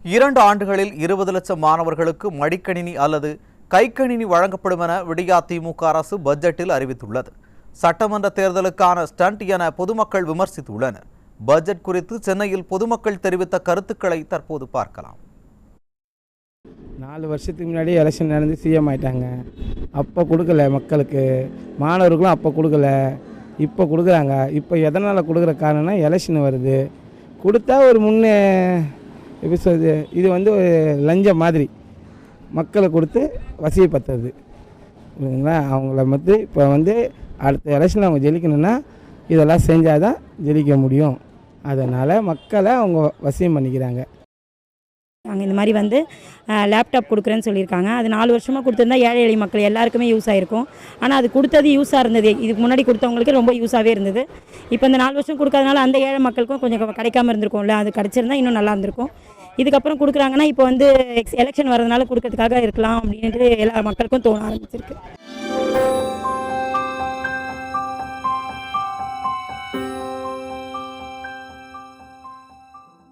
2 ஆண்டுகளில் 20 லட்சம் மாணவர்களுக்கு மடிக்கணினி அல்லது கைக்கணினி வழங்கப்படும் என விடியா திமுக அரசு பட்ஜெட்டில் அறிவித்துள்ளது. சட்டமன்ற தேர்தலுக்கான ஸ்டண்ட் என பொதுமக்கள் விமர்சித்துள்ளனர். பட்ஜெட் குறித்து சென்னையில் பொதுமக்கள் தெரிவித்த கருத்துக்களை தற்போது பார்க்கலாம். 4 வருஷத்துக்கு முன்னாடி எலெக்ஷன் நடந்து சிஎம் ஆயிட்டாங்க. அப்போ கொடுக்கல மக்களுக்கு, மாணவர்களும் அப்போ கொடுக்கல, இப்போ கொடுக்குறாங்க. இப்போ எதனால் கொடுக்குற காரணம்னா எலெக்ஷன் வருது, கொடுத்தா ஒரு முன்னே எப்படி சொல்றது, இது ஒரு லஞ்சம் மாதிரி மக்களை கொடுத்து வசதிப்படுத்துறது இல்லைங்களா. அவங்கள இப்போ அடுத்த எலெக்ஷனில் அவங்க ஜெயிக்கணும்னா இதெல்லாம் செஞ்சால் தான் ஜெயிக்க முடியும். அதனால் மக்களை அவங்க வசியம் பண்ணிக்கிறாங்க. நாங்கள் இந்த மாதிரி லேப்டாப் கொடுக்குறேன்னு சொல்லியிருக்காங்க. அது 4 வருஷமாக கொடுத்துருந்தா ஏழை எளிய மக்கள் எல்லாருக்குமே யூஸ் ஆகிருக்கும். ஆனால் அது கொடுத்தது யூஸாக இருந்தது, இதுக்கு முன்னாடி கொடுத்தவங்களுக்கு ரொம்ப யூஸாகவே இருந்தது. இப்போ இந்த 4 வருஷம் கொடுக்காதனால அந்த ஏழை மக்களுக்கும் கொஞ்சம் கிடைக்காம இருந்திருக்கும்ல, அது கிடச்சிருந்தா இன்னும் நல்லா இருந்திருக்கும். இதுக்கப்புறம் கொடுக்குறாங்கன்னா இப்போ எலெக்ஷன் வரதுனால கொடுக்கறதுக்காக இருக்கலாம் அப்படின்ட்டு எல்லா மக்களுக்கும் தோண ஆரம்பிச்சிருக்கு.